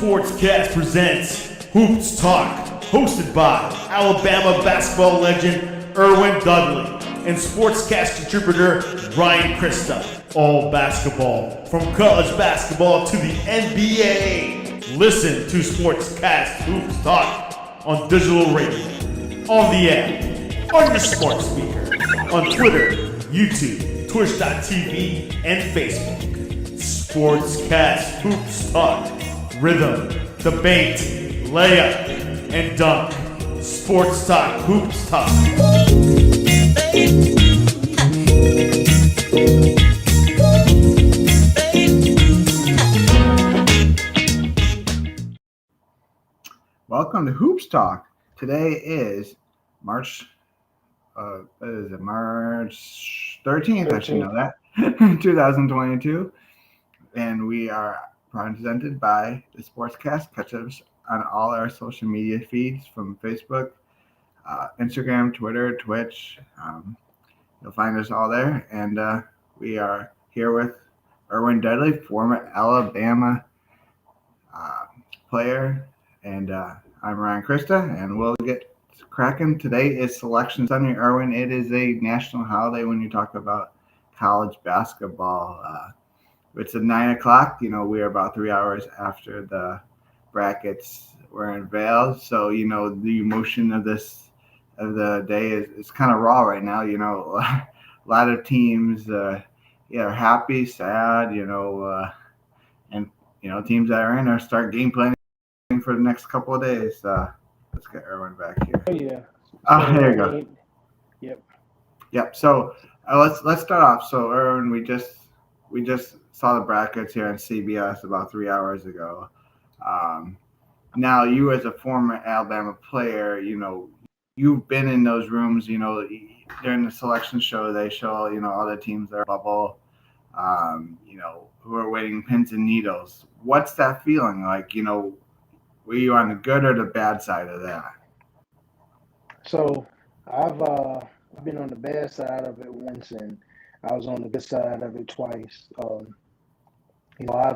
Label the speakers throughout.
Speaker 1: Sportscast presents Hoops Talk, hosted by Alabama basketball legend Erwin Dudley and sportscast contributor Ryan Christa. All basketball, from college basketball to the NBA. Listen to Sportscast Hoops Talk on digital radio, on the app, on your smart speaker, on Twitter, YouTube, Twitch.tv, and Facebook. Sportscast Hoops Talk. Rhythm, debate, layup, and dunk. Sports Talk Hoops Talk.
Speaker 2: Welcome to Hoops Talk. Today is March 13th, I should know that, 2022. And we are presented by the Sportscast. Catch us on all our social media feeds from Facebook, Instagram, Twitter, Twitch. You'll find us all there. And we are here with Erwin Dudley, former Alabama player. And I'm Ryan Christa, and we'll get cracking. Today is Selection Sunday, Erwin. It is a national holiday when you talk about college basketball. It's at 9 o'clock. You know, we are about 3 hours after the brackets were unveiled. So, you know, the emotion of the day is kind of raw right now. You know, a lot of teams, are happy, sad, and, teams that are in are start game planning for the next couple of days. Let's get Erwin back here.
Speaker 3: Oh, yeah.
Speaker 2: There you go. Yep. So let's start off. So Erwin, we just saw the brackets here on CBS about 3 hours ago. Now you as a former Alabama player, you've been in those rooms. During the selection show, they show other teams that are bubble, who are waiting pins and needles. What's that feeling like? Were you on the good or the bad side of that?
Speaker 3: So I've been on the bad side of it once, and I was on the good side of it twice. I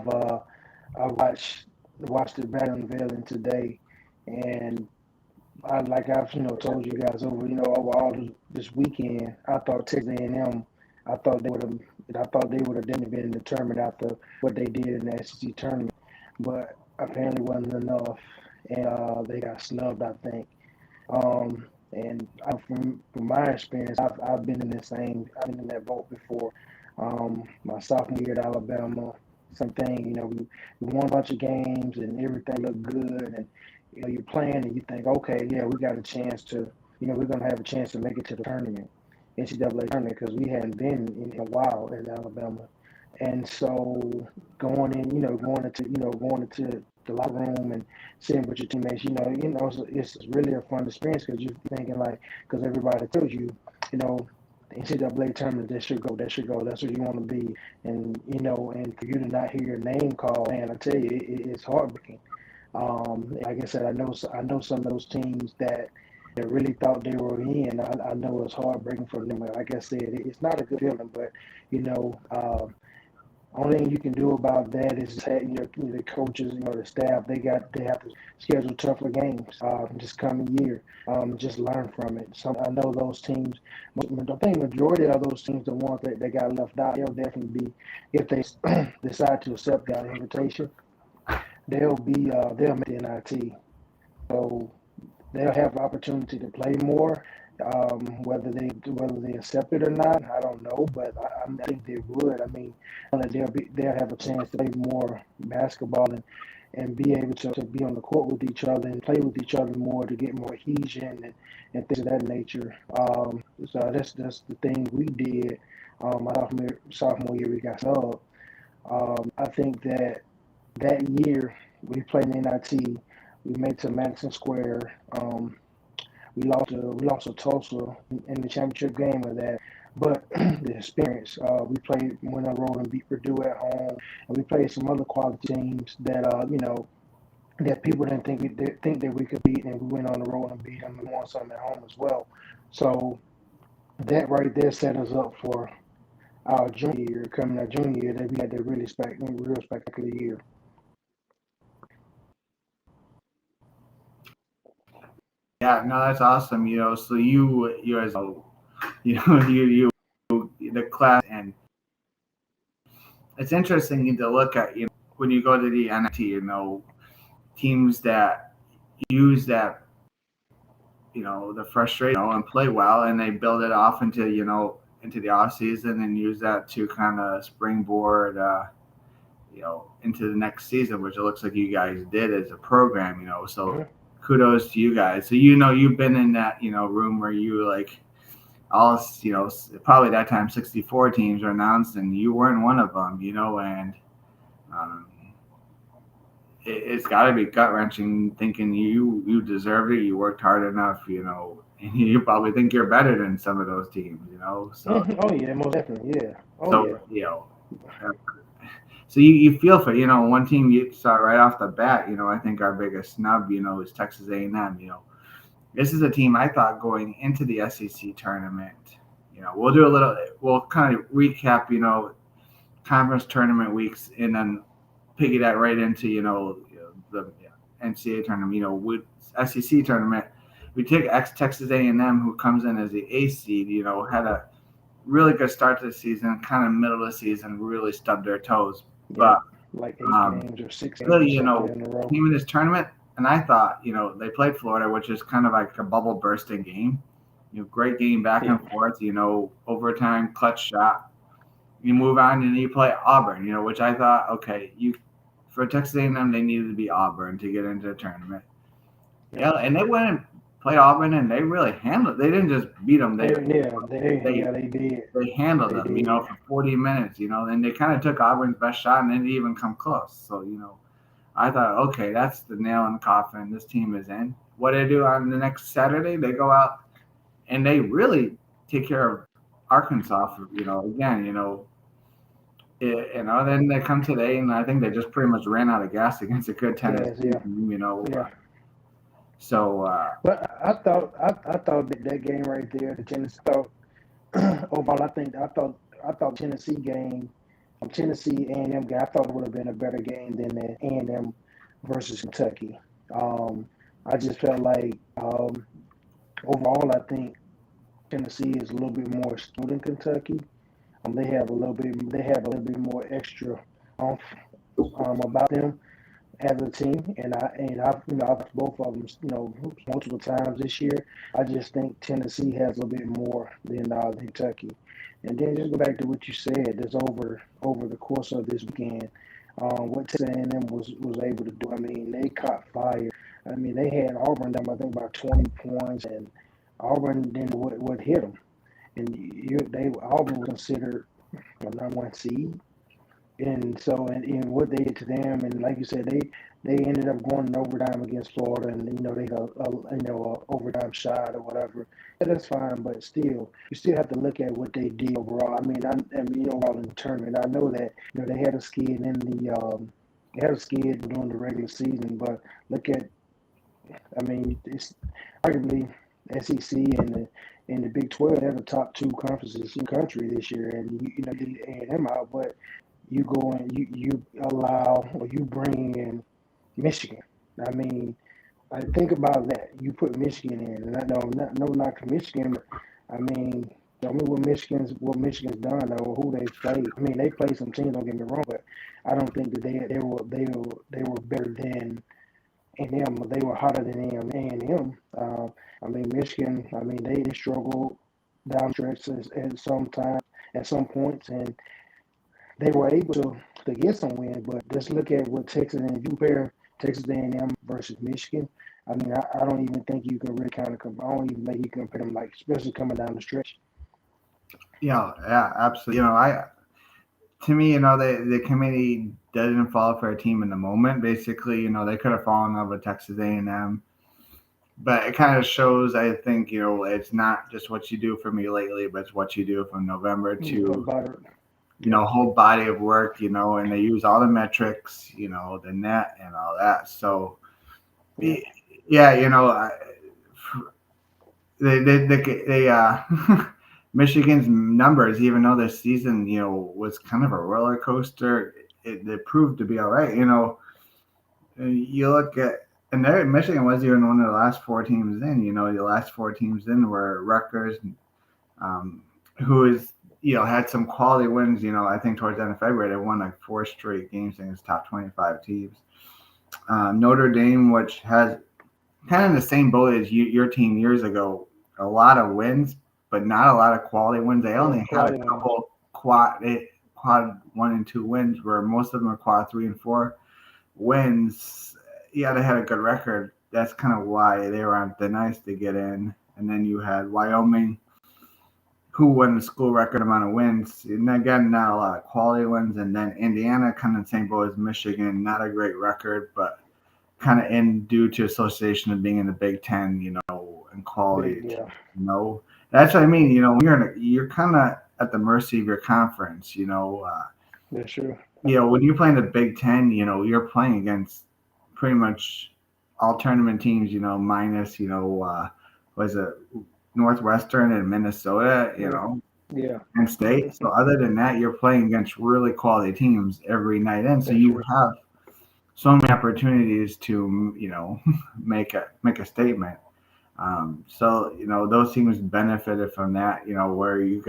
Speaker 3: watched it back unveiling today, and I've told you guys over all this weekend. I thought Texas A&M, I thought they would have definitely been determined after what they did in the SEC tournament, but apparently wasn't enough, and they got snubbed, I think. And from my experience, I've been in that boat before. My sophomore year at Alabama, same thing. We won a bunch of games and everything looked good, and you're playing and you think, okay, yeah, we got a chance to, we're gonna have a chance to make it to the tournament, NCAA tournament, because we hadn't been in a while at Alabama. And so going into the locker room and sitting with your teammates, it's really a fun experience because you're thinking because everybody tells you, the NCAA tournament, that should go, that's what you want to be. And, and for you to not hear your name called, man, I tell you, it's heartbreaking. Like I said, I know some of those teams that really thought they were in. I know it's heartbreaking for them. Like I said, it's not a good feeling, but, only thing you can do about that is the coaches, the staff. They have to schedule tougher games this coming year. Just learn from it. So I know those teams. I think majority of those teams, the ones that got left out, they'll definitely be, if they decide to accept that invitation, they'll make the NIT. So they'll have the opportunity to play more. Whether they accept it or not, I don't know, but I think they would. I mean, they'll have a chance to play more basketball and be able to be on the court with each other and play with each other more to get more adhesion and things of that nature. So that's the thing we did. My sophomore year we got subbed. I think that year we played in NIT. We made it to Madison Square. We lost to Tulsa in the championship game of that, but the experience. We went on the road and beat Purdue at home, and we played some other quality teams that that people didn't think that we could beat, and we went on the road and beat them and won some at home as well. So that right there set us up for our junior year, that we had a real spectacular year.
Speaker 2: Yeah, no, that's awesome. So you as you the class, and it's interesting to look at when you go to the NIT, teams that use that the frustration and play well, and they build it off into the off season and use that to kind of springboard into the next season, which it looks like you guys did as a program. So kudos to you guys. So you've been in that room where you like all probably that time 64 teams are announced and you weren't one of them. And um, it's got to be gut wrenching thinking you deserved it, you worked hard enough, and you probably think you're better than some of those teams. So
Speaker 3: Oh yeah, most definitely, yeah. Oh
Speaker 2: so
Speaker 3: yeah.
Speaker 2: so you feel for one team you saw right off the bat. I think our biggest snub is Texas A&M. This is a team I thought going into the SEC tournament. We'll kind of recap conference tournament weeks and then piggy that right into the NCAA tournament. With SEC tournament, we take Texas A&M, who comes in as the A seed. Had a really good start to the season, kind of middle of the season, really stubbed their toes. But
Speaker 3: like 8 games or 6 games
Speaker 2: really,
Speaker 3: in a row.
Speaker 2: team in this tournament, and I thought they played Florida, which is kind of like a bubble bursting game. Great game back and forth. Overtime, clutch shot. You move on and you play Auburn. Which I thought, okay, for Texas A&M, they needed to be Auburn to get into the tournament. Yeah, and they went and played Auburn, and they really handled it. They didn't just beat them. They
Speaker 3: did.
Speaker 2: They handled them, for 40 minutes, and they kind of took Auburn's best shot and didn't even come close. So, I thought, okay, that's the nail in the coffin. This team is in. What do they do on the next Saturday? They go out and they really take care of Arkansas for, again, then they come today, and I think they just pretty much ran out of gas against a good Tennessee team, So,
Speaker 3: but I thought that game right there, the Tennessee. Overall, I thought Tennessee game, Tennessee A&M game. I thought it would have been a better game than the A&M versus Kentucky. I just felt like overall, I think Tennessee is a little bit more skilled than Kentucky. They have a little bit more extra about them as a team, and I've watched both of them multiple times this year. I just think Tennessee has a little bit more than Kentucky. And then just go back to what you said. That's over the course of this weekend. What Texas A&M was able to do. I mean, they caught fire. I mean, they had Auburn down, I think, about 20 points, and Auburn then would hit them. And Auburn was considered a number one seed. And so, and what they did to them, and like you said, they ended up going in overtime against Florida, and they had a overtime shot or whatever. And that's fine, but still, you still have to look at what they did overall. I mean, overall in the tournament, I know that they had a skid in during the regular season, but look at, I mean, it's arguably SEC and the Big 12. They're the top two conferences in the country this year, and you A&M out, but you go and you allow or you bring in Michigan. I mean, I think about that. You put Michigan in, and I know not to Michigan, but I mean, tell me what Michigan's done or who they played. I mean, they played some teams. Don't get me wrong, but I don't think that they were better than A&M. They were hotter than A&M. I mean, Michigan. I mean, they struggled down stretch at some points, and they were able to get some wins. But just look at what Texas, and if you compare Texas A&M versus Michigan, I mean, I don't even think you can really kind of I don't even think you can compare them, like, especially coming down the stretch.
Speaker 2: Yeah, absolutely. To me, the committee doesn't fall for a team in the moment. Basically, they could have fallen in love with Texas A&M, but it kind of shows. I think it's not just what you do for me lately, but it's what you do from November to whole body of work. And they use all the metrics, the net and all that. So, yeah, they Michigan's numbers, even though this season, was kind of a roller coaster, they proved to be all right. You look at And there, Michigan was even one of the last 4 teams in. The last 4 teams in were Rutgers, who is had some quality wins. I think towards the end of February they won like 4 straight games against top 25 teams. Notre Dame, which has kind of the same boat as your team years ago, a lot of wins, but not a lot of quality wins. They only had a couple quad 1 and 2 wins, where most of them are quad 3 and 4 wins. Yeah, they had a good record. That's kind of why they were on the nice to get in. And then you had Wyoming, who won the school record amount of wins. And again, not a lot of quality wins. And then Indiana, kind of the same boat as Michigan, not a great record, but kind of in due to association of being in the Big Ten, and quality.
Speaker 3: Yeah.
Speaker 2: That's what I mean. You're kind of at the mercy of your conference.
Speaker 3: That's true.
Speaker 2: When you play in the Big Ten, you're playing against pretty much all tournament teams. Minus was it Northwestern and Minnesota?
Speaker 3: Yeah.
Speaker 2: And State. So other than that, you're playing against really quality teams every night in. So you have so many opportunities to make a statement. So those teams benefited from that. Where you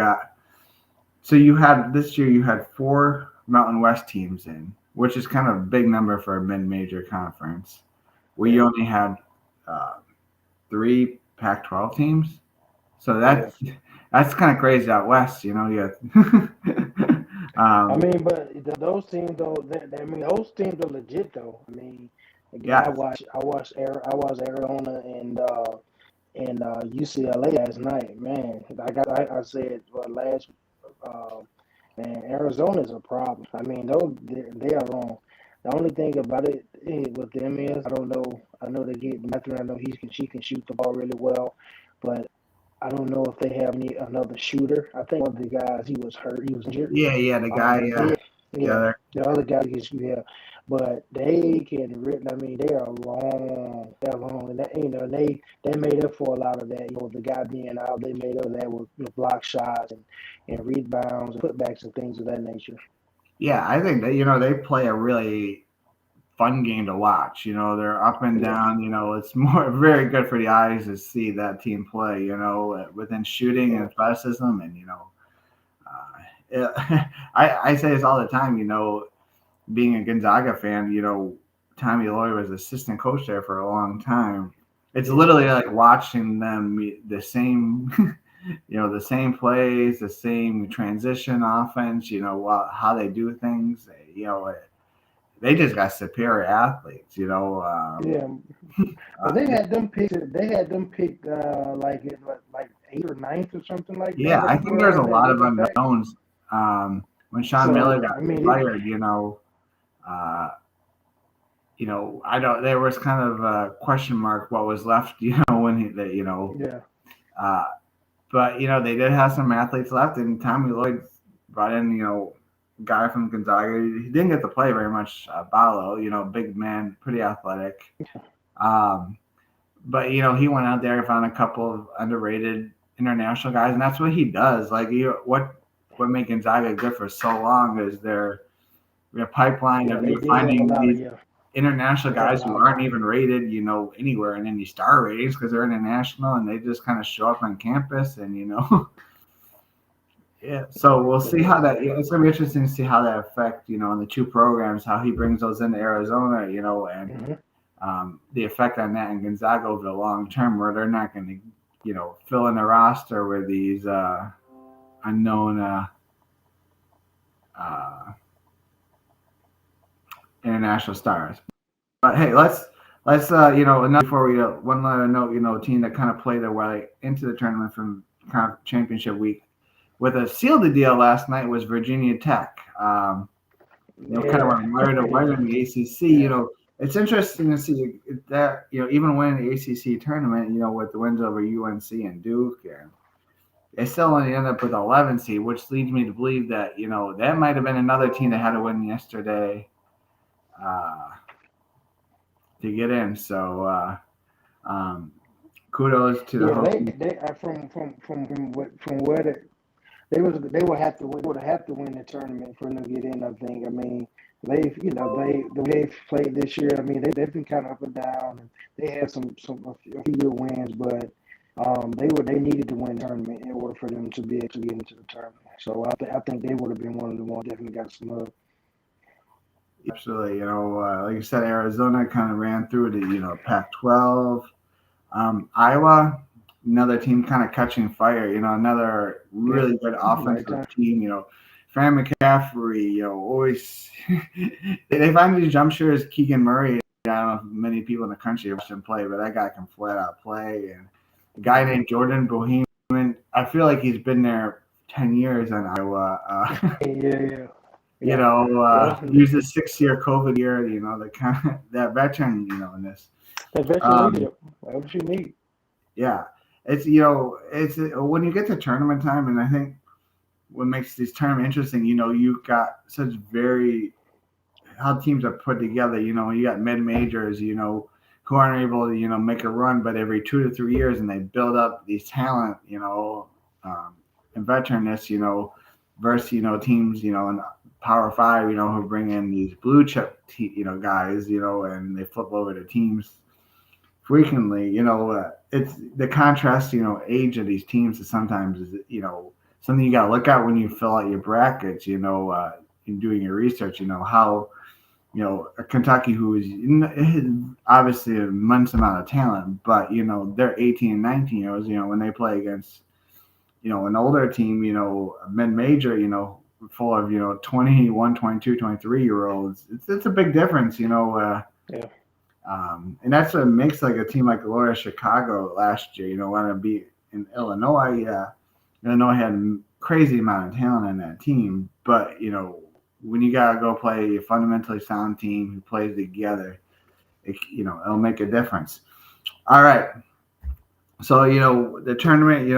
Speaker 2: had this year you had 4 Mountain West teams in, which is kind of a big number for a mid-major conference. We only had 3 Pac-12 teams, so that's kind of crazy out west.
Speaker 3: I mean, but those teams though, those teams are legit though. I mean, again, I watched Arizona and UCLA last night. Man, I said last. Man, Arizona is a problem. I mean, they are wrong. The only thing about it with them is I don't know. I know they get Matthew. I know she can shoot the ball really well, but I don't know if they have another shooter. I think one of the guys he was hurt. He was injured.
Speaker 2: Yeah, the guy.
Speaker 3: The other guy can shoot. Yeah, but they can. I mean, they are long. They're long, and they made up for a lot of that. The guy being out, they made up for that with block shots and rebounds and putbacks and things of that nature.
Speaker 2: Yeah, I think that they play a really fun game to watch. They're up and down. It's very good for the eyes to see that team play. Within shooting and athleticism, and I say this all the time. Being a Gonzaga fan, Tommy Lloyd was assistant coach there for a long time. It's literally like watching them the same. The same plays, the same transition offense, how they do things, they just got superior athletes,
Speaker 3: But they had them picked like 8th or 9th or something like that.
Speaker 2: Yeah, I think there's a lot of unknowns. When Sean Miller got fired, I don't. There was kind of a question mark what was left, when But they did have some athletes left, and Tommy Lloyd brought in guy from Gonzaga. He didn't get to play very much. Ballo, big man, pretty athletic. But he went out there and found a couple of underrated international guys, and that's what he does. Like what made Gonzaga good for so long is their pipeline of finding these international guys who aren't even rated, anywhere in any star ratings because they're international and they just kind of show up on campus and, yeah. So we'll see how that, it's going to be interesting to see how that affects, in the 2 programs, how he brings those into Arizona, and the effect on that in Gonzaga over the long term where they're not going to, fill in the roster with these unknown international stars. But hey, let's before we one other note, team that kind of played their way into the tournament from championship week with a sealed the deal last night was Virginia Tech. Kind of went wire to wire in the ACC. It's interesting to see that even winning the ACC tournament, with the wins over UNC and Duke, and they still only end up with 11 seed, which leads me to believe that that might have been another team that had to win yesterday to get in. So kudos to the
Speaker 3: from where they would have to win the tournament for them to get in. I think. I mean, they've played this year. I mean, they've been kind of up and down, and they had a few good wins, but they needed to win the tournament in order for them to be able to get into the tournament. So I think they would have been one of the ones definitely got some love.
Speaker 2: Absolutely. Like you said, Arizona kind of ran through the Pac-12. Iowa, another team kind of catching fire. Another really good offensive team. Fran McCaffrey, always they find these jump shooters. Keegan Murray, I don't know if many people in the country watch him play, but that guy can flat out play. And a guy named Jordan Boheman, I feel like he's been there 10 years in Iowa. Use the 6-year COVID year, the kind of that veteran, in this.
Speaker 3: That veteran leadership, what you need.
Speaker 2: Yeah, it's when you get to tournament time, and I think what makes this tournament interesting, you've got such how teams are put together. You got mid majors, who aren't able to make a run, but every 2 to 3 years, and they build up these talent, and veteranness, versus teams, in Power 5, who bring in these blue chip, guys, and they flip over to teams frequently. It's the contrast, age of these teams is sometimes something you got to look at when you fill out your brackets, in doing your research, how, a Kentucky who is obviously an immense amount of talent, but, they're 18 and 19 years, when they play against, an older team, a mid-major, full of, 21, 22, 23-year-olds. It's a big difference,
Speaker 3: Yeah.
Speaker 2: And that's what makes like a team like Loyola Chicago last year, want to be in Illinois. Yeah. Illinois had a crazy amount of talent in that team, but when you gotta go play a fundamentally sound team who plays together, it'll make a difference. All right, so the tournament,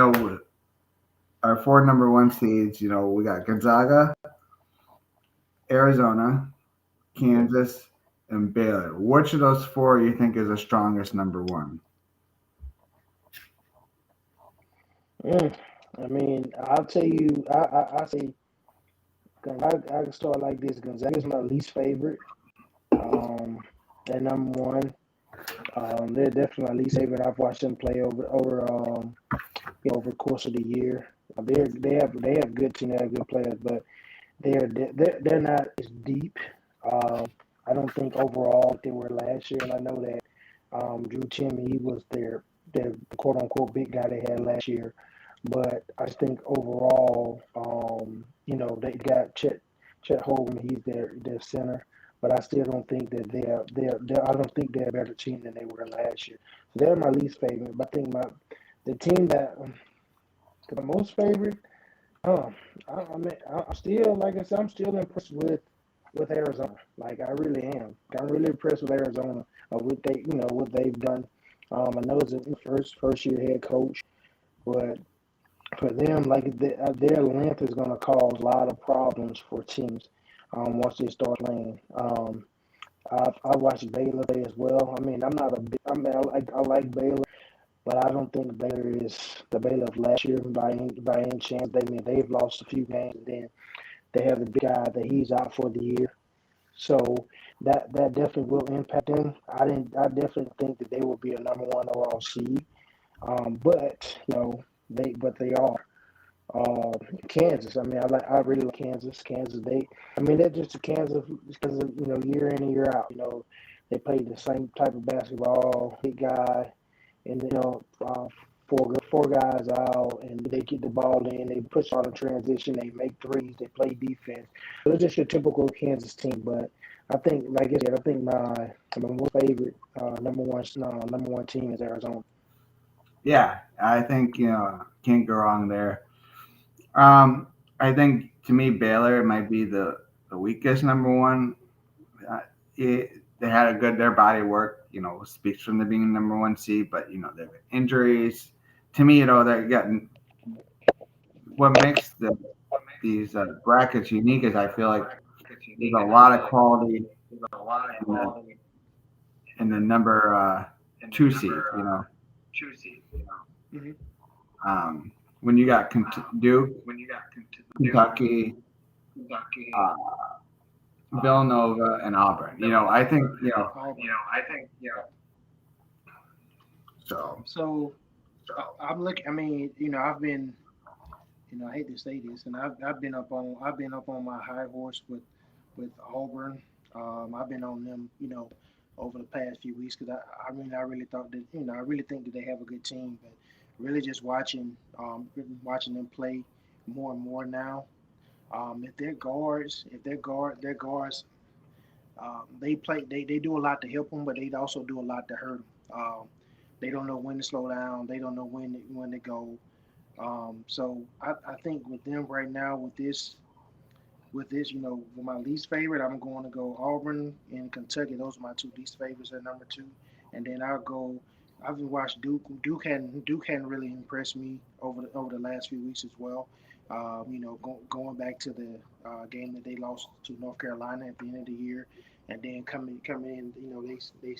Speaker 2: our 4 number 1 seeds, we got Gonzaga, Arizona, Kansas, and Baylor. Which of those 4 you think is the strongest number 1?
Speaker 3: I mean, I'll tell you, I say, I can start like this. Gonzaga is my least favorite. They're number 1. They're definitely my least favorite. I've watched them play over the course of the year. They have good team, they have good players, but they're not as deep. I don't think overall they were last year, and I know that Drew Timme, he was their quote unquote big guy they had last year. But I think overall, they got Chet Holmgren. He's their center, but I still don't think that I don't think they're a better team than they were last year. So they're my least favorite. But I think the team that the most favorite. I mean, I'm still, like I said, I'm still impressed with Arizona. Like I really am. I'm really impressed with Arizona of what they've done. I know it's a first year head coach, but for them, like their length is going to cause a lot of problems for teams once they start playing. I watched Baylor play as well. I mean, I like Baylor, but I don't think Baylor is the Baylor of last year by any chance. They've lost a few games, and then they have the big guy that he's out for the year. So that definitely will impact them. I definitely think that they will be a number 1 overall seed. But they are. Kansas. I mean, I really like Kansas. They're just a Kansas because of year in and year out. They play the same type of basketball. Big guy, and four guys out, and they get the ball in. They push on the transition. They make threes. They play defense. So it's just your typical Kansas team. But I think, like I said, I think my most favorite number one team is Arizona.
Speaker 2: Yeah, I think can't go wrong there. I think to me Baylor might be the weakest number 1. They had their body work, speaks from them being number 1 seed, but they have injuries. To me, they're getting what makes these brackets unique is I feel like there's a lot of quality in the number 2 seed. When you got Duke, Kentucky, Villanova, and Auburn. I think so.
Speaker 3: So I'm looking. I mean, I've been, I hate to say this, and I've been up on my high horse with Auburn. I've been on them, over the past few weeks because I really thought that, I really think that they have a good team, but really just watching them play more and more now. If their guards, they do a lot to help them, but they also do a lot to hurt them. They don't know when to slow down. They don't know when to go. So I think with them right now, with this, with my least favorite, I'm going to go Auburn and Kentucky. Those are my two least favorites at number two, and then I'll go. I've been watched Duke. Duke hadn't really impressed me over the last few weeks as well. Going back to the game that they lost to North Carolina at the end of the year, and then coming in, they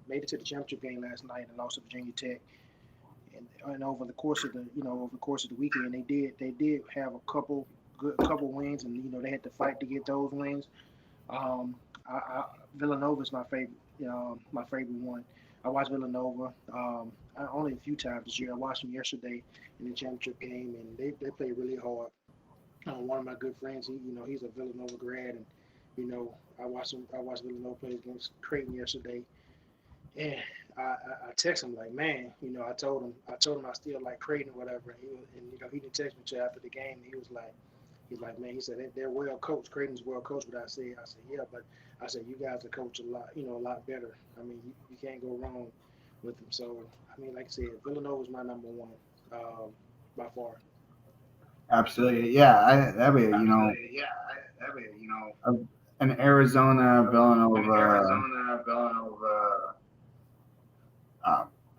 Speaker 3: made it to the championship game last night and lost to Virginia Tech. And over the course of the weekend, they did have a couple wins, and they had to fight to get those wins. Um, Villanova is my favorite one. I watched Villanova only a few times this year. I watched them yesterday in the championship game, and they played really hard. One of my good friends, he's a Villanova grad, and I watched Villanova play against Creighton yesterday, and I text him like, man, I told him I still like Creighton or whatever, and he didn't text me till after the game. He's like, man, he said they're well coached. Creighton's well coached. But I said, yeah, but I said you guys are coached a lot better. I mean, you can't go wrong with them. So I mean, like I said, Villanova's my number one by far.
Speaker 2: Absolutely, yeah. That'd be an Arizona Villanova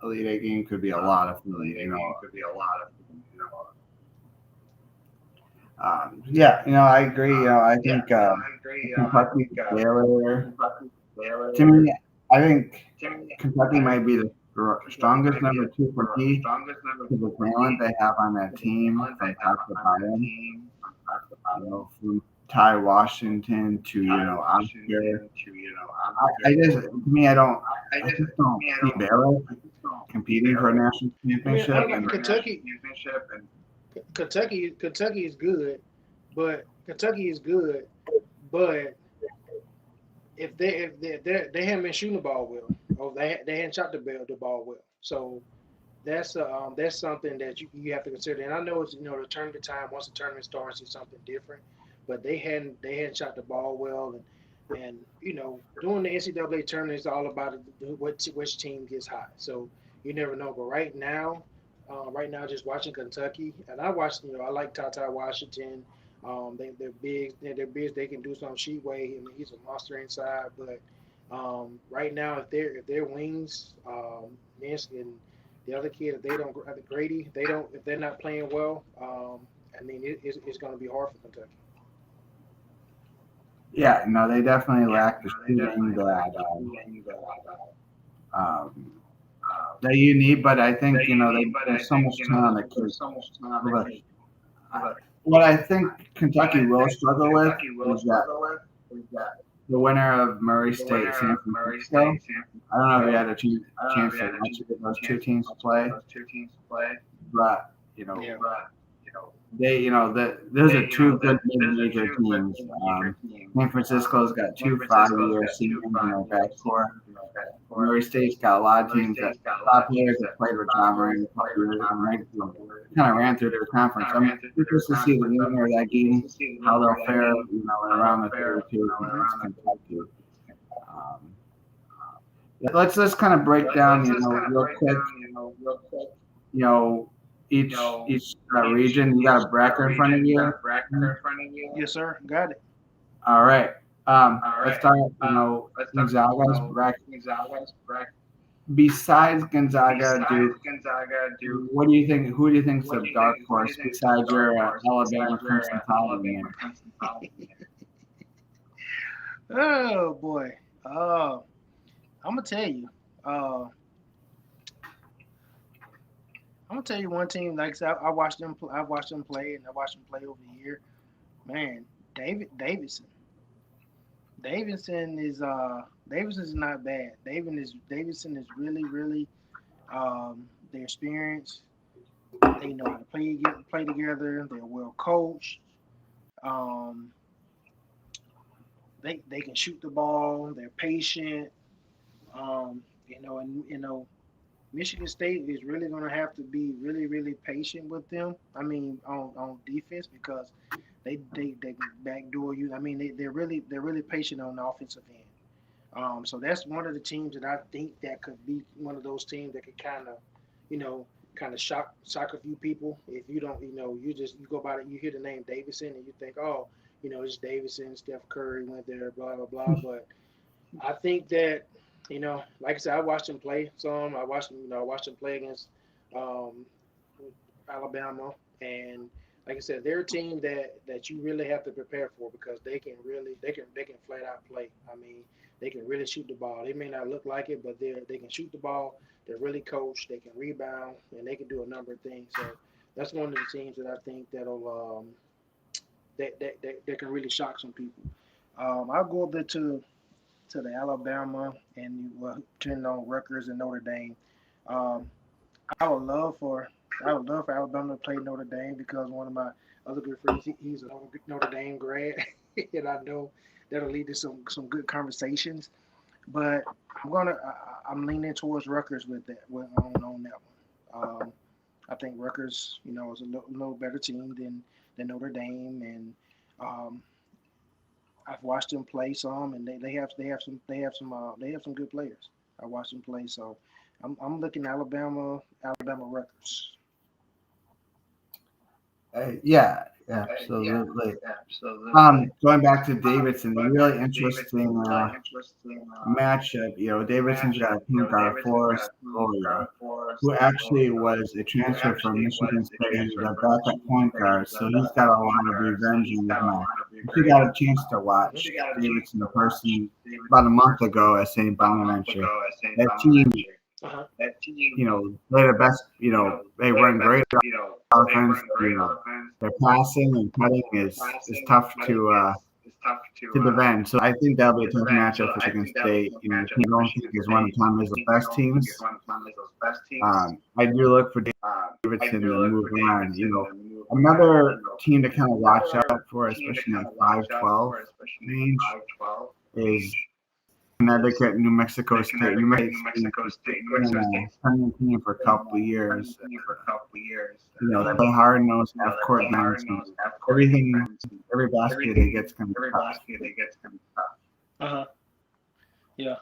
Speaker 2: Elite Eight game could be a lot of fun. I agree. I think Kentucky, Baylor. To me, I think Kentucky might be the strongest number two for me because the talent they have on that team from top to bottom. From Ty Washington to Oscar. I just to me, I just don't see Baylor competing for a national championship.
Speaker 3: I mean, Kentucky is good, but if they haven't been shooting the ball well, or they hadn't shot the ball well, so that's something that you have to consider. And I know it's the tournament time. Once the tournament starts, it's something different, but they hadn't shot the ball well, and doing the NCAA tournament is all about which team gets hot. So you never know. But right now, just watching Kentucky, and I like Tata Washington. They're big. They're big. They can do some sheet weight. I mean, he's a monster inside. But right now, if their wings, Vince and the other kid, if they don't, Grady, if they're not playing well, I mean, it's going to be hard for Kentucky.
Speaker 2: Yeah, no, they definitely lack the shooting that you need, but I think there's so much talent that what I think Kentucky will struggle with is that the winner of Murray State, San Francisco. I don't know if you had a chance to watch those two teams play, but those are two good mid-major teams. San Francisco's got two 5-year seniors in their backcourt. Murray State's got a lot of teams a lot of players that played with John Moran a couple years ago and kind of ran through their conference. I'm curious to see the winner of that game, how they'll fare, around the 32 against Kentucky. Let's kind of break down, real quick, each region. You got a bracket in front of you?
Speaker 3: Yes, sir. Got it.
Speaker 2: All right. Let's start with Gonzaga's bracket. Besides Gonzaga, Duke, what do you think? Who do you think is the dark horse besides your Alabama Crimson Tide?
Speaker 3: Oh boy. I'm gonna tell you. I'm gonna tell you one team. Like I said, I watched them. I watched them play, and I watched them play over the year. Man, Davidson. Davidson is not bad. Davidson is really their experience. They know how to play together. They're well coached. Um, they can shoot the ball. They're patient. And Michigan State is really going to have to be really patient with them. I mean, on defense because they can backdoor you. I mean, they're really patient on the offensive end. So that's one of the teams that I think that could be one of those teams that could you know, kind of shock a few people. If you don't, you go by it, you hear the name Davidson and you think, oh, it's Davidson, Steph Curry went there, blah blah blah. But I think that, like I said, I watched him play some. I watched him play against um, Alabama, and like I said, they're a team that you really have to prepare for because they can flat out play. I mean, they can really shoot the ball. They may not look like it, but they can shoot the ball. They're really coached. They can rebound, and they can do a number of things. So that's one of the teams that I think that can really shock some people. I'll go up there to the Alabama and turn on Rutgers and Notre Dame. Um, I would love for I would love for Alabama to play Notre Dame because one of my other good friends, he's a Notre Dame grad, and I know that'll lead to some good conversations. But I'm leaning towards Rutgers on that one. I think Rutgers, is a little better team than Notre Dame, and um, I've watched them play some, and they have some good players. I watched them play, so I'm looking Alabama Rutgers.
Speaker 2: Yeah, absolutely. Going back to Davidson, a really interesting matchup. Davidson's got a point guard, Forrest Loya, who actually was a transfer from Michigan State. He's a backup point guard, so he's got a lot of revenge in his mouth. If you got a chance to watch Davidson in person about a month ago at St. Bonaventure, that team,
Speaker 3: Uh-huh.
Speaker 2: they're the best. They run great offense. Their passing and cutting is tough to defend. So I think that'll be a tough matchup for Michigan State. The team I don't think is one of Tom best teams. I do look for Davidson to move on. Another team to kind of watch out for, especially in the 5-12 range, is Connecticut, New Mexico State. New Mexico State been a permanent team for a couple of years. They play hard nosed half court games. Every basket they get's kind of tough.
Speaker 3: Uh-huh. Yeah.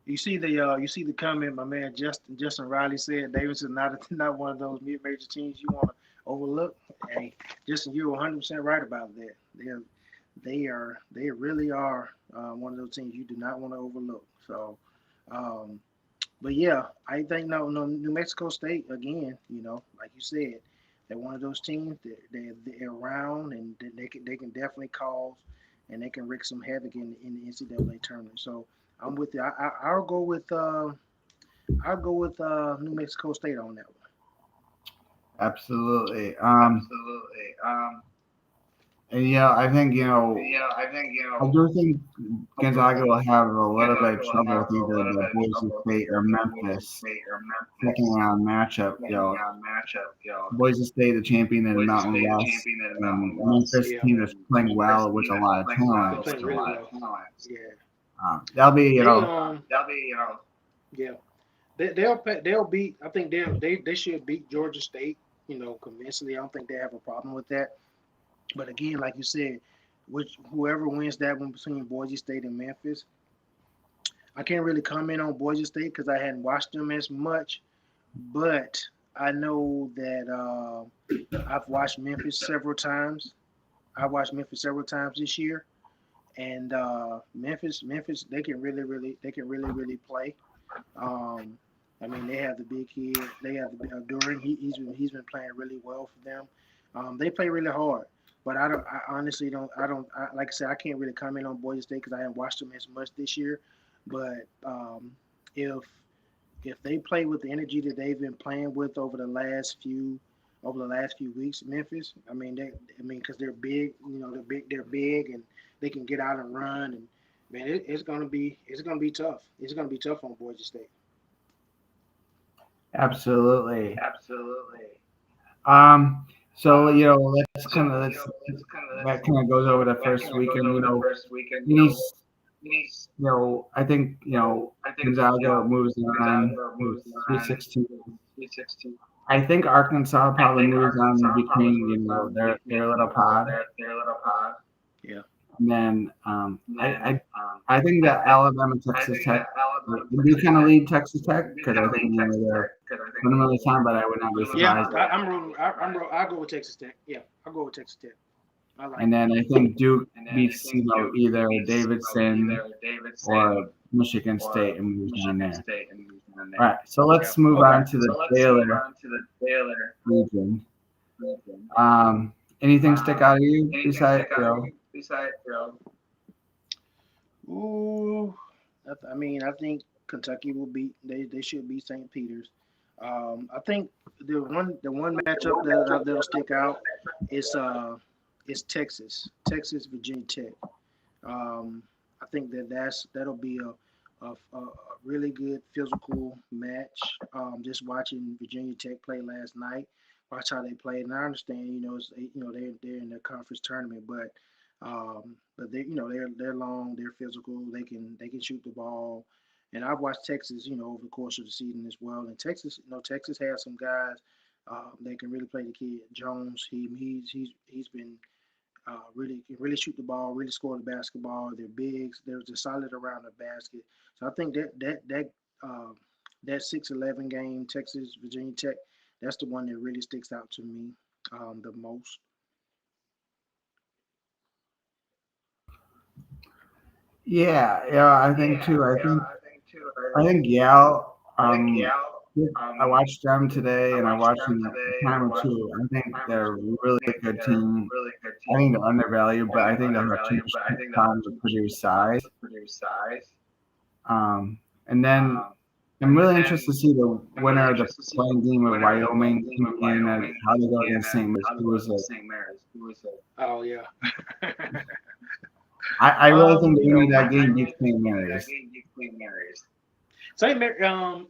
Speaker 3: You see the comment my man Justin Riley said Davidson not one of those mid-major teams you want to overlook. Hey, Justin, you're 100% right about that. They really are one of those teams you do not want to overlook. So, but yeah, I think no New Mexico State again. Like you said, they're one of those teams that they're around and they can definitely cause and they can wreak some havoc in the NCAA tournament. So I'm with you. I'll go with New Mexico State on that one.
Speaker 2: Absolutely. And I think I do think Gonzaga will have a little bit of trouble with either the Boise State or Memphis second round matchup. Boise State, the champion in the Mountain West, and Memphis
Speaker 3: Yeah,
Speaker 2: team is playing well with a lot of
Speaker 3: they're
Speaker 2: talent.
Speaker 3: playing really well. Yeah,
Speaker 2: That'll be
Speaker 3: yeah. They'll beat. I think they should beat Georgia State. Convincingly. I don't think they have a problem with that. But again, like you said, whoever wins that one between Boise State and Memphis, I can't really comment on Boise State because I hadn't watched them as much. But I know that I've watched Memphis several times. I watched Memphis several times this year, and Memphis, they can really play. Um, I mean, they have the big kid. They have the Duran. He's been playing really well for them. They play really hard, but I honestly don't. Like I said, I can't really comment on Boise State because I haven't watched them as much this year. But if if they play with the energy that they've been playing with over the last few weeks, Memphis. I mean, because they're big. They're big, and they can get out and run. And man, it's gonna be tough. It's gonna be tough on Boise State.
Speaker 2: Absolutely. Um, so that kind of goes over the first weekend. He's I think Gonzaga moves on with 316. I think Arkansas probably moves on in between their little pod.
Speaker 3: Yeah.
Speaker 2: And then I think that Alabama Texas Tech do kind of lead Texas Tech because I think they're fundamentally sound, but I would not be surprised.
Speaker 3: Yeah, I go with Texas Tech. Yeah, I'll go with Texas Tech. I like.
Speaker 2: And then I think Duke beats either Davidson or Michigan State and moves on there. All right, so let's move on to the Baylor region. Anything stick out of you besides
Speaker 3: Ooh, I think Kentucky will beat. They should beat St. Peter's. I think the one matchup that'll stick out is Texas Virginia Tech. I think that'll be a really good physical match. Just watching Virginia Tech play last night, watch how they played, and I understand they're in the conference tournament, but they're long, they're physical, they can shoot the ball, and I've watched Texas over the course of the season as well. And Texas has some guys that can really play the kid. Jones, he's been really shoot the ball, really score the basketball. They're bigs. They're just solid around the basket. So I think that 6-11 game, Texas Virginia Tech, that's the one that really sticks out to me the most.
Speaker 2: Yeah, I think too. I think Yale. I watched them today, and I watched them a time or two. I think they're a really good team. I think they're undervalued, but I think they'll have too much time to produce size. And then I'm really interested to see the winner of the playing game of Wyoming and how they go against St. Mary's.
Speaker 3: Oh yeah.
Speaker 2: I really think the winner of that game beats St. Mary's.
Speaker 3: St. Mary,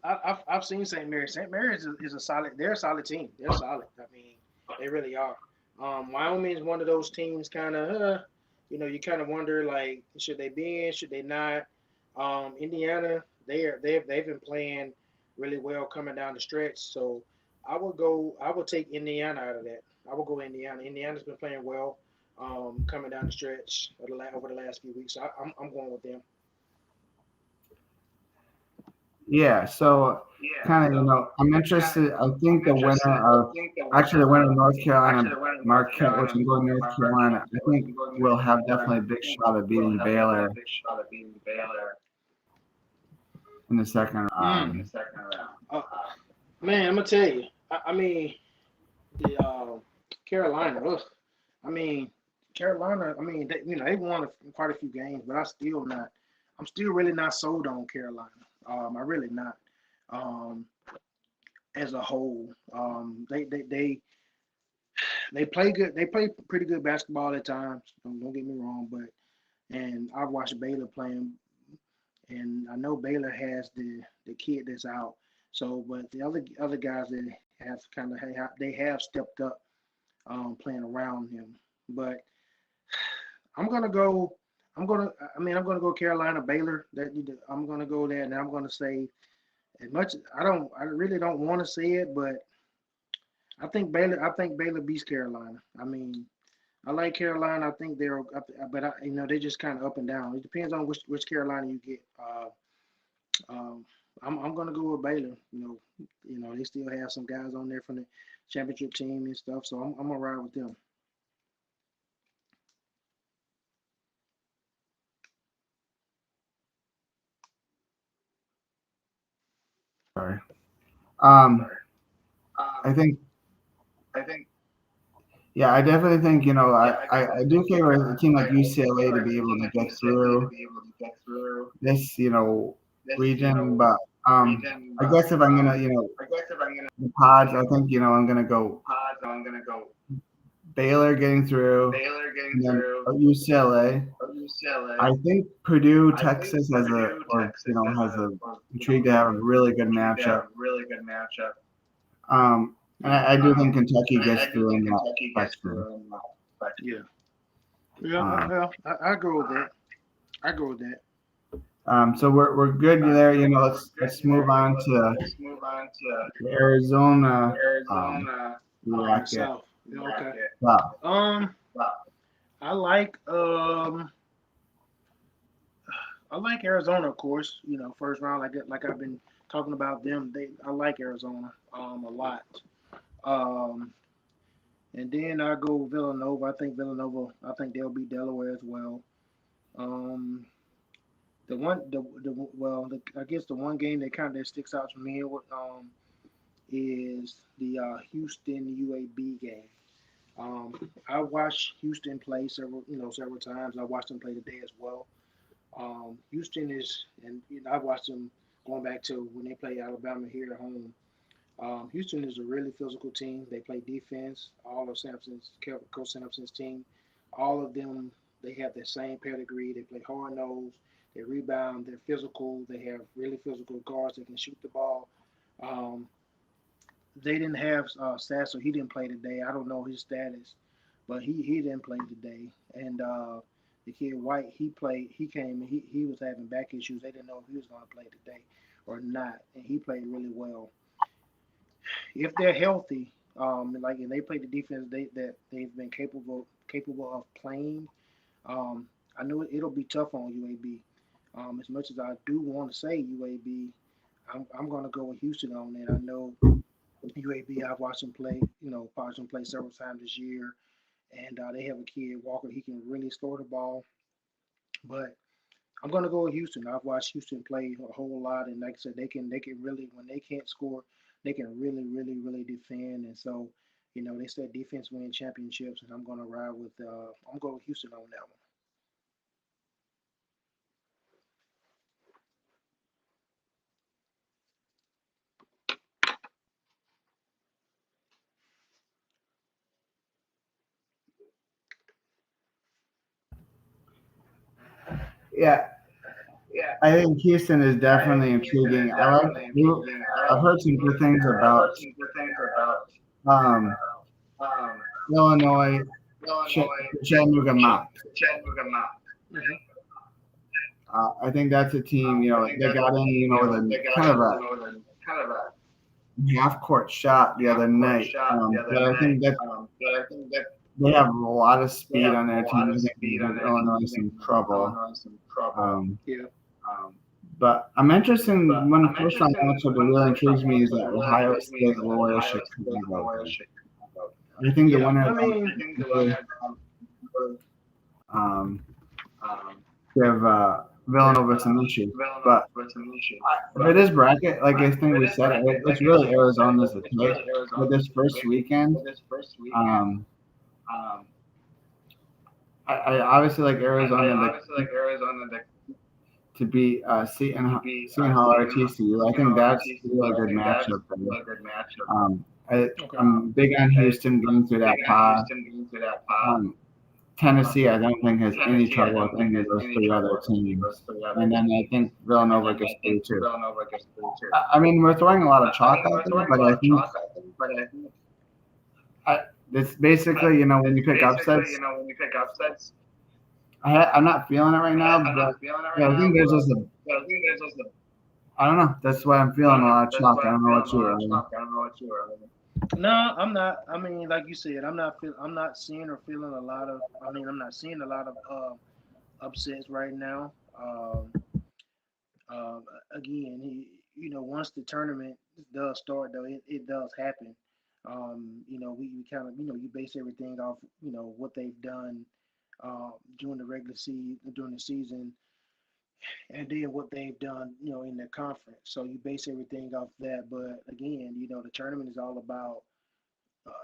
Speaker 3: I've seen St. Mary's. St. Mary's is a solid. They're a solid team. They're solid. I mean, they really are. Wyoming is one of those teams. Kind of, you kind of wonder like, should they be in? Should they not? Indiana, they've been playing really well coming down the stretch. So I would take Indiana out of that. I would go Indiana. Indiana's been playing well coming down the stretch over the last few weeks. So I'm going with them.
Speaker 2: Yeah, so kind of, I'm interested. I think the winner of North Carolina, Marquette, which is going North Carolina, I think will have definitely a big shot of beating Baylor in the second round.
Speaker 3: Man, I'm gonna tell you. I mean, the Carolina. Ugh, I mean, Carolina. I mean, they won quite a few games, but I'm still really not sold on Carolina. I really not. As a whole, they play good. They play pretty good basketball at times. Don't get me wrong, and I've watched Baylor playing, and I know Baylor has the kid that's out. So, but the other guys that have stepped up, playing around him. But I'm gonna go go Carolina, Baylor. I'm gonna go there, and I'm gonna say, as much I really don't want to say it, but I think Baylor beats Carolina. I mean, I like Carolina. I think they're just kind of up and down. It depends on which Carolina you get. I'm gonna go with Baylor. They still have some guys on there from the championship team and stuff, so I'm gonna ride with them.
Speaker 2: Sorry. I think. Yeah, I definitely think I do favor a team like UCLA to be able to get through this region, but I guess if I'm gonna the pods, I think I'm gonna go Baylor getting through, and then UCLA. I think Purdue, Texas has a intrigue to have a really good matchup. And I do think Kentucky gets through in that section.
Speaker 3: Yeah. Yeah, I go with that. I go with that.
Speaker 2: So we're good there. Let's move on to Arizona. Bracket.
Speaker 3: South. Yeah, okay.
Speaker 2: Wow.
Speaker 3: I like Arizona, of course. First round, like I've been talking about them. I like Arizona a lot. Um, and then I go Villanova. I think they'll beat Delaware as well. Um, I guess the one game that sticks out to me is the Houston UAB game. I watched Houston play several times. I watched them play today as well. Houston and I watched them going back to when they play Alabama here at home. Houston is a really physical team. They play defense. All of Coach Sampson's team, all of them, they have the same pedigree. They play hard nose. They rebound. They're physical. They have really physical guards that can shoot the ball. Um, they didn't have Sasso. He didn't play today. I don't know his status, but he didn't play today. And the kid White, he played. He came and he was having back issues. They didn't know if he was going to play today or not, and he played really well. If they're healthy, and they play the defense they've been capable of playing, I know it'll be tough on UAB. As much as I do want to say UAB, I'm going to go with Houston on it. I know UAB. I've watched them play. Watched them play several times this year, and they have a kid Walker. He can really score the ball, but I'm gonna go with Houston. I've watched Houston play a whole lot, and like I said, they can really when they can't score, they can really defend. And so, they said defense win championships, and I'm gonna ride with I'm going with Houston on that one.
Speaker 2: Yeah, I think Houston is definitely intriguing. I've heard some good things about um, Illinois, Chattanooga Mock. I think that's a team. They got in, with a kind of a half court shot the other night. But I think that they have a lot of speed on their team. I think they give Illinois some trouble.
Speaker 3: Yeah.
Speaker 2: But I'm interested in one of the first round matchup that really intrigues me is that Ohio State Loyola Chicago. I think the winner um, give Villanova some issues. But if it is bracket, like I think we said, it's really Arizona's to take with this first weekend. I obviously like Arizona to beat Seton Hall or TCU. I think that's a really good matchup for you. I'm big on Houston going through that pod. Tennessee, I don't think has any trouble with any of those three other teams. And then I think Villanova gets through too. I mean, we're throwing a lot of chalk out there, but I think it's basically, when you pick upsets, I'm not feeling it right now, but I think there's just I don't know. That's why I'm feeling a lot of chalk. I don't know what you are.
Speaker 3: No, I'm not. I mean, like you said, I'm not seeing or feeling a lot of. I mean, I'm not seeing a lot of upsets right now. Uh, Again, once the tournament does start, though, it does happen. We kind of, you base everything off, what they've done during the season, and then what they've done, in the conference. So you base everything off that. But again, the tournament is all about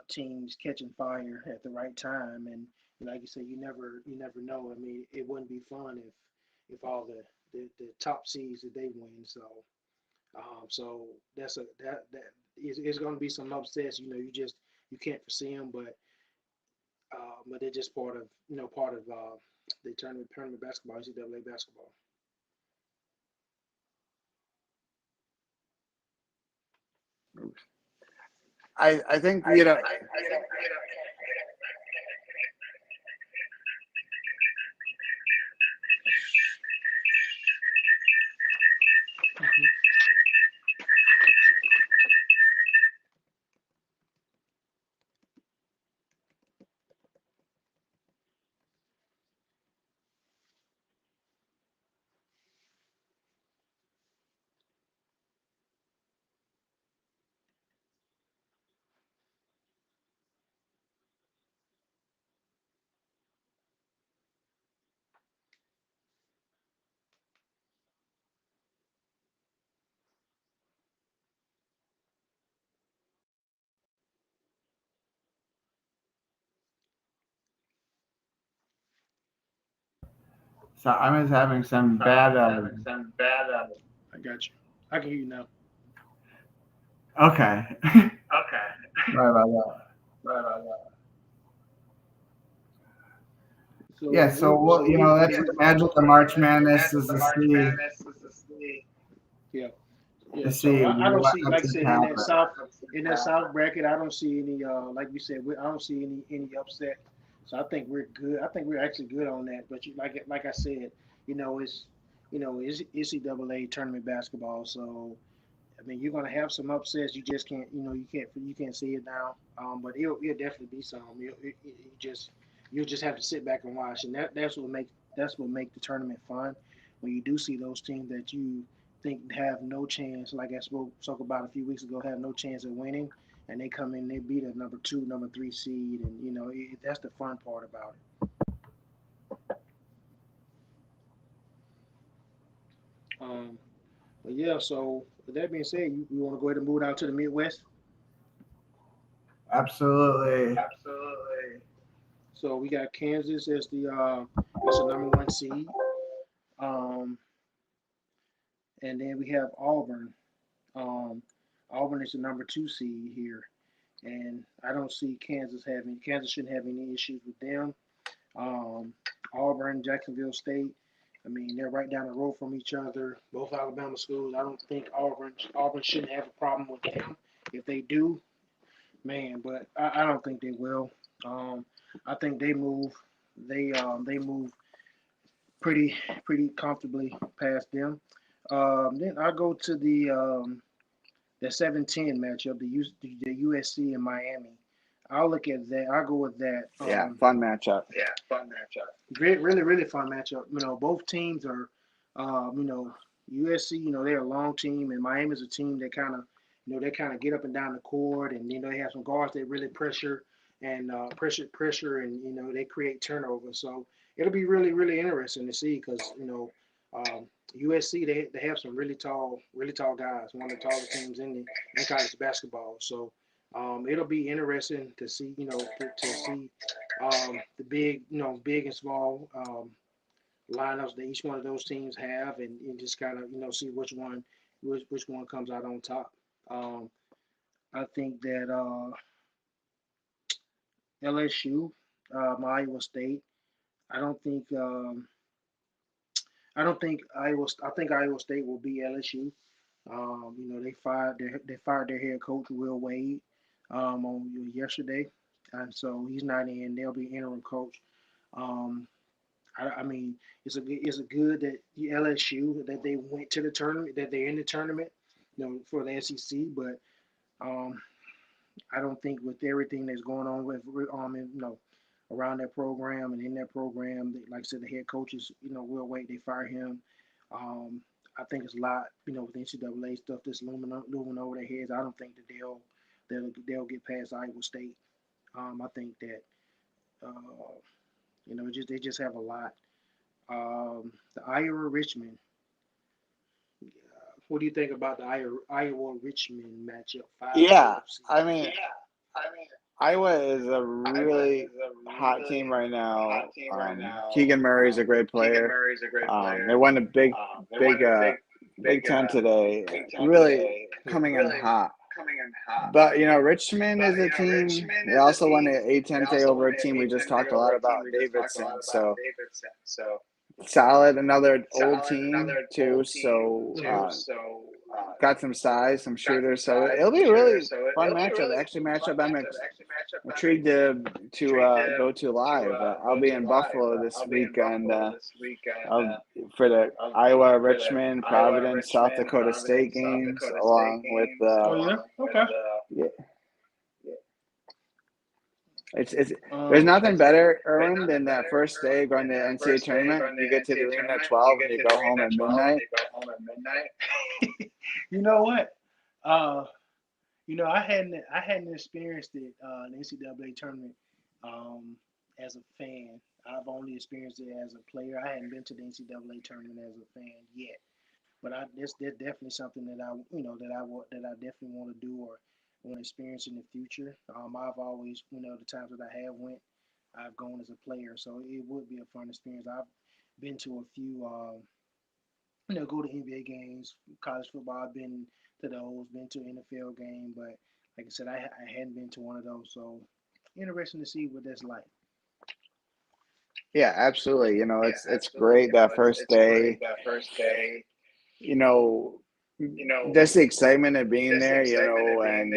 Speaker 3: teams catching fire at the right time, and like you said, you never know. I mean, it wouldn't be fun if all the top seeds that they win. So it's going to be some upsets. You can't foresee them, but but they're just part of the tournament basketball, NCAA basketball.
Speaker 2: I think you know. So I'm just having some bad.
Speaker 3: I got you. I can hear you now.
Speaker 2: Okay. Sorry about that. Yeah. So what? That's the magic of March Madness is to see.
Speaker 3: Yeah.
Speaker 2: To
Speaker 3: Yeah,
Speaker 2: see
Speaker 3: so I don't
Speaker 2: what
Speaker 3: see, like I
Speaker 2: can
Speaker 3: said,
Speaker 2: happen.
Speaker 3: in that South bracket, I don't see any like we said, I don't see any upset. So I think we're good. I think we're actually good on that. But like I said, it's it's NCAA tournament basketball. So I mean, you're gonna have some upsets. You just can't, you can't see it now. But it'll definitely be some. You'll just have to sit back and watch, and that's what make the tournament fun. When you do see those teams that you think have no chance, like I spoke about a few weeks ago, have no chance of winning, and they come in, they beat a number 2, number 3 seed, and that's the fun part about it. Um, but yeah, so with that being said, you want to go ahead and move out to the Midwest?
Speaker 2: Absolutely.
Speaker 3: So we got Kansas as the number 1 seed, um, and then we have Auburn. Um, Auburn is the number 2 seed here, and I don't see Kansas shouldn't have any issues with them. Um, Auburn, Jacksonville State. I mean, they're right down the road from each other. Both Alabama schools. I don't think Auburn shouldn't have a problem with them. If they do, man, but I don't think they will. I think they move. They move pretty comfortably past them. Then I go to the 7-10 matchup, the USC and Miami. I'll look at that. I'll go with that.
Speaker 2: Yeah, fun matchup.
Speaker 3: Really, really fun matchup. Both teams are, USC. They're a long team, and Miami's a team that kind of, they kind of get up and down the court, and they have some guards that really pressure and pressure, and they create turnover. So it'll be really, really interesting to see because USC they have some really tall guys, one of the tallest teams in college basketball. So it'll be interesting to see, to see the big and small lineups that each one of those teams have, and just kind of see which one comes out on top. Um, I think that LSU, Iowa State. I don't think I don't think Iowa. I think Iowa State will beat LSU. They fired their head coach Will Wade on yesterday, and so he's not in. They'll be interim coach. Um, I mean, it's a good that the LSU that they went to the tournament, that they're in the tournament, for the SEC. But um, I don't think with everything that's going on with around that program and in that program, like I said, the head coaches, Will Wade, they fire him. Um, I think it's a lot, with NCAA stuff that's looming over their heads. I don't think that they'll get past Iowa State. I think that they just have a lot. The Iowa Richmond. What do you think about the Iowa Richmond matchup?
Speaker 2: Yeah, I mean, Iowa is a really hot team right now. Keegan Murray is a great player. They won the Big Ten today. Really coming in hot. But Richmond is a team. They also won the A10 over a team we just talked a lot about, Davidson. So solid, another old team too. So got some size, some shooters. So it'll be a really fun matchup. Actually, matchup I'm intrigued to go to live. I'll be in Buffalo this weekend for the Iowa, Richmond, Providence, South Dakota State games, along with yeah. It's there's nothing better, Erwin, than that first day going to the NCAA tournament. You get to the arena at 12 and you go home at midnight.
Speaker 3: You know what? I hadn't experienced it the NCAA tournament as a fan. I've only experienced it as a player. I hadn't been to the NCAA tournament as a fan yet. But that's definitely something that I definitely want to do or want to experience in the future. I've always, the times that I have went, I've gone as a player, so it would be a fun experience. I've been to a few, go to NBA games, college football. I've been to those, been to an NFL game, but like I said, I hadn't been to one of those, so interesting to see what that's like.
Speaker 2: Yeah, absolutely. It's great that first day. Just the excitement of being there, and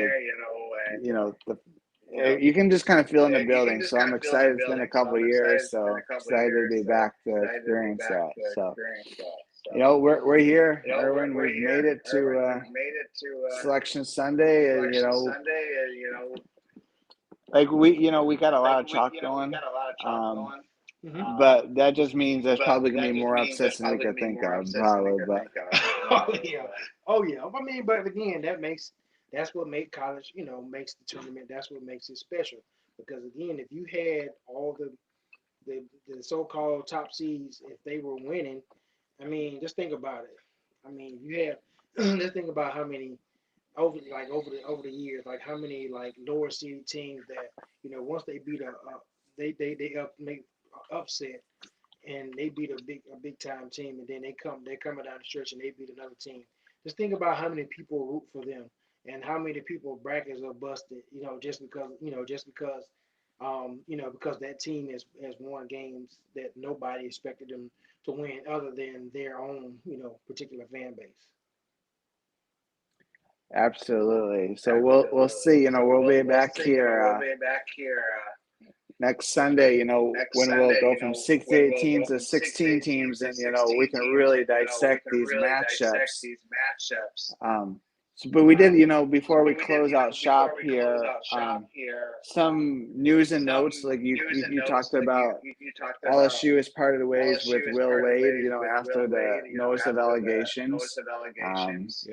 Speaker 2: you can just kind of feel in the building. So I'm excited. It's been a couple of years, so excited to be back to experience that. So, we're here, Erwin. We've made it to Selection Sunday, and like we got a lot of chalk going. But that just means there's probably gonna be more upsets than we could think of, probably. But
Speaker 3: oh yeah. I mean, but again, that's what makes college, makes the tournament. That's what makes it special. Because again, if you had all the so-called top seeds, if they were winning, I mean, just think about it. I mean, you have let's think about how many over the years, like how many like lower seed teams that once they beat they make upset and they beat a big time team, and then they're coming down the stretch and they beat another team. Just think about how many people root for them and how many people brackets are busted, just because because that team has won games that nobody expected them to win other than their own, particular fan base.
Speaker 2: Absolutely. So we'll see. We'll be back here next Sunday. When we'll go from 6 to 8 teams to 16 teams, and we can really dissect these matchups. But we did, before we close out shop here, some news and notes. Like you talked about LSU is parted ways with Will Wade, after the notice of allegations.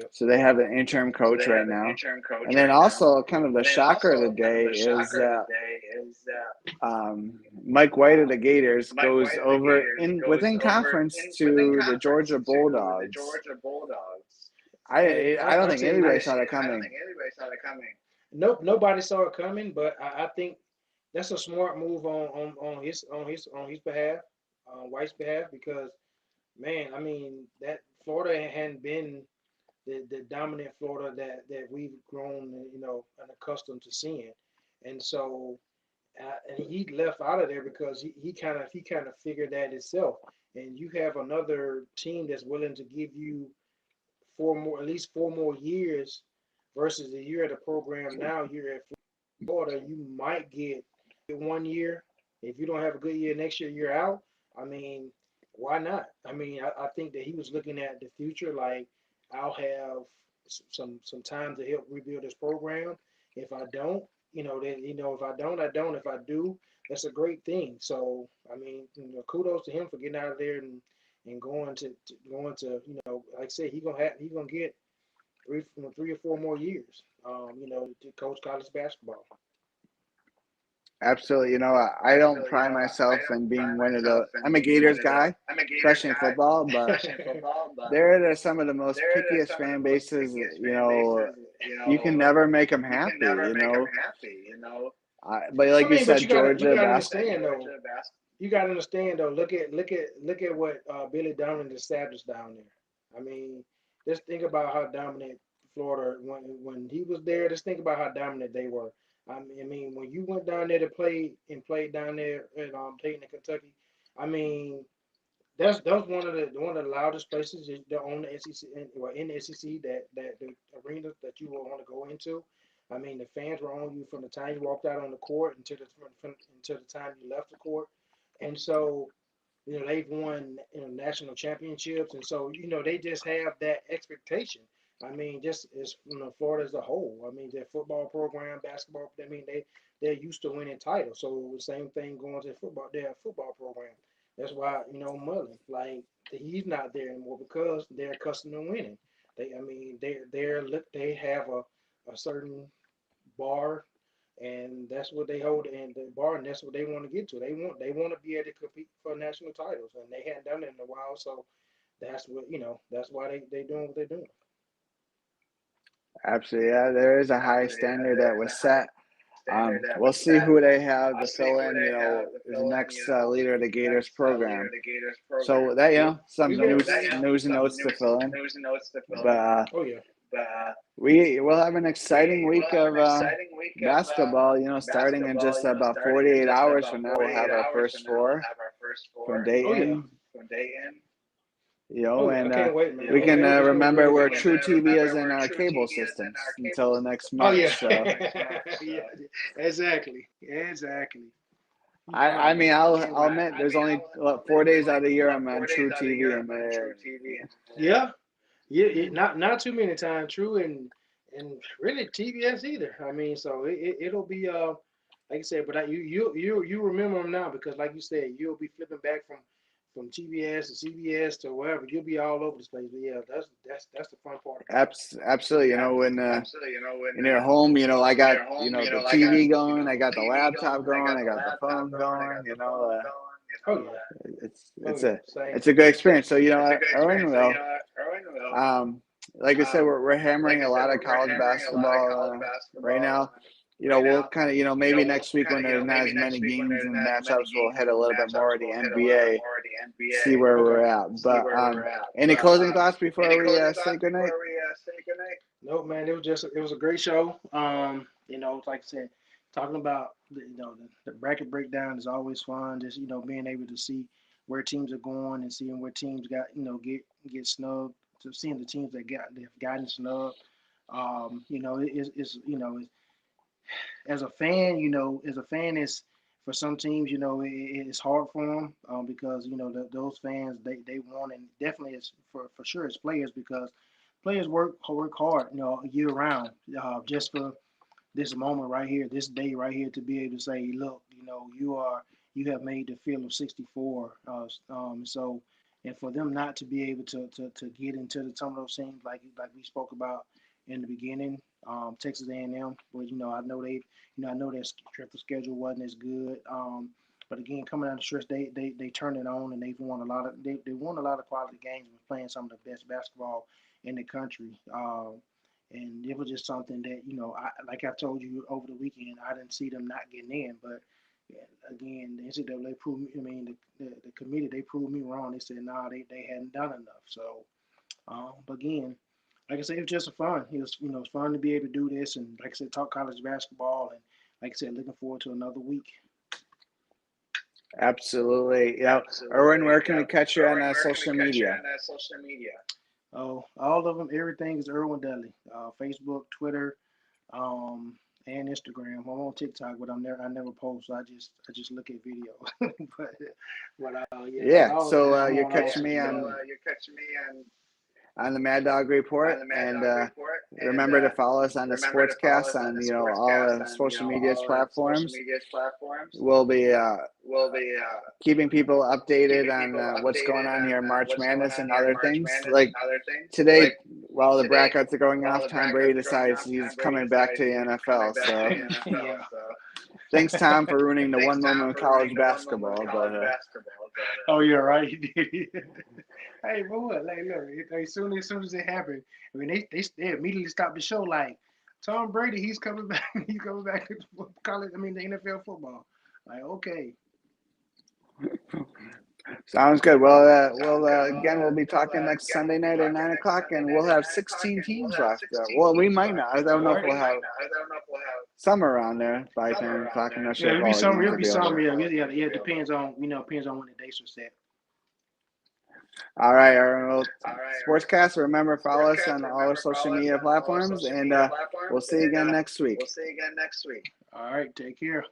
Speaker 2: So they have an interim coach right now. And then also kind of the shocker of the day is that Mike White of the Gators goes over within conference to the Georgia Bulldogs. I don't think anybody saw that coming.
Speaker 3: Nope, nobody saw it coming. But I think that's a smart move on his behalf, White's behalf, because man, I mean that Florida hadn't been the dominant Florida that we've grown, and accustomed to seeing, and so and he left out of there because he kind of figured that itself. And you have another team that's willing to give you at least 4 more years versus the year of the program. Now you're at Florida, you might get 1 year. If you don't have a good year next year, you're out. I mean, why not? I mean, I think that he was looking at the future, like I'll have some time to help rebuild this program. If I don't, then if I don't, I don't. If I do, that's a great thing. So I mean, kudos to him for getting out of there and going to like I said, he's gonna get 3 or 4 more years, to coach college basketball.
Speaker 2: Absolutely. I don't pride myself in being one of the. I'm a Gators guy, especially in football, but they're some of the most pickiest fan bases. You can never make them happy. But like you said, Georgia basketball.
Speaker 3: You got to understand though. Look at what Billy Donovan established down there. I mean, just think about how dominant Florida when he was there. Just think about how dominant they were. I mean, when you went down there to play and played down there and played in Kentucky, I mean, that's one of the loudest places on the SEC or in the SEC that the arena that you will want to go into. I mean, the fans were on you from the time you walked out on the court until the time you left the court, and so they've won national championships, and so they just have that expectation. I mean, just as Florida as a whole. I mean, their football program, basketball. I mean, they're used to winning titles. So the same thing going to football. Their football program. That's why Mullen, like he's not there anymore because they're accustomed to winning. I mean, they have a certain bar, and that's what they hold and the bar, and that's what they want to get to. They want to be able to compete for national titles, and they hadn't done it in a while. So that's what that's why they doing what they're doing.
Speaker 2: Absolutely, yeah. There is a high standard that was set. We'll see who they have to fill in, the next leader of the Gators program. So that, some news and notes to fill in. But
Speaker 3: Oh yeah.
Speaker 2: we will have an exciting week of basketball. Starting in just about 48 hours from now, we'll have our first four from Dayton.
Speaker 3: Oh, yeah.
Speaker 2: And
Speaker 3: I can't wait, man.
Speaker 2: we can
Speaker 3: It's gonna be
Speaker 2: remember
Speaker 3: really
Speaker 2: where
Speaker 3: good.
Speaker 2: True TV is in our cable systems until the next
Speaker 3: Oh
Speaker 2: month.
Speaker 3: yeah.
Speaker 2: So
Speaker 3: Yeah. Exactly.
Speaker 2: I mean, I'll admit there's only 4 days out of the year I'm on True TV in there.
Speaker 3: Yeah. Yeah. Not too many times. True, and really TBS either. I mean, so it'll be like I said, but you remember them now because like you said, you'll be flipping back from TBS to CBS to wherever. You'll be all over the place. But yeah, that's the fun part.
Speaker 2: Absolutely. When in your home, I got the TV going, I got the laptop going, I got the phone going.
Speaker 3: Oh yeah.
Speaker 2: It's a good experience. So Erwin, like I said, we're hammering a lot of college basketball right now. We'll kind of maybe next week when there's not as many games and matchups, we'll hit a little bit more of the NBA, see where we're at. But any closing thoughts before we say goodnight?
Speaker 3: Nope, man. It was a great show. Like I said, talking about the bracket breakdown is always fun. Just being able to see where teams are going and seeing where teams got get snubbed. To seeing the teams they've gotten snubbed. It's as a fan, is for some teams, it's hard for them because those fans they want, and definitely it's for sure it's players because players work hard, year round, just for this moment right here, this day right here, to be able to say, look, you have made the field of 64. So, and for them not to be able to get into some of those things like we spoke about in the beginning, Texas A&M, but I know their strength of schedule wasn't as good. But again, coming out of the stretch, they turned it on and they've won a lot of they won a lot of quality games and playing some of the best basketball in the country. And it was just something that like I told you over the weekend, I didn't see them not getting in. But again, the NCAA proved me. I mean, the committee, they proved me wrong. They said they hadn't done enough. So, but again, like I said, it was just fun. It's fun to be able to do this, and like I said, talk college basketball, and like I said, looking forward to another week.
Speaker 2: Absolutely. Yeah. Erwin, where can we catch you on social media?
Speaker 3: Oh, all of them, everything is Erwin Dudley. Facebook, Twitter, and Instagram. I'm on TikTok, but I never post. So I just look at videos.
Speaker 2: Yeah. So you're catching me on the Mad Dog Report, and remember to follow us on the Sportscast on all the social media platforms. We'll be keeping people updated on what's going on here in March Madness and other things. Like today, while the brackets are going off, Tom Brady decides he's coming back to the NFL. So thanks, Tom, for ruining the one moment of college basketball. But
Speaker 3: oh yeah, right. Hey, but what? Like, look, as soon as it happened, I mean, they immediately stopped the show. Like, Tom Brady, he's coming back. He's coming back to college. I mean, the NFL football. Like, okay.
Speaker 4: Sounds good. Well, we'll be talking next Sunday night at 9:00, and we'll have 16 teams left. Well, we might not. I don't know if we'll have some around there by 10:00. I'm not sure.
Speaker 3: Yeah,
Speaker 4: if all the games
Speaker 3: it'll
Speaker 4: will
Speaker 3: be
Speaker 4: be
Speaker 3: some.
Speaker 4: over.
Speaker 3: Yeah. It depends on when the dates are set.
Speaker 4: All right, Erwin. Well, Sportscast. Remember, follow us on all our social media platforms, and we'll see you again next week.
Speaker 3: All right, take care.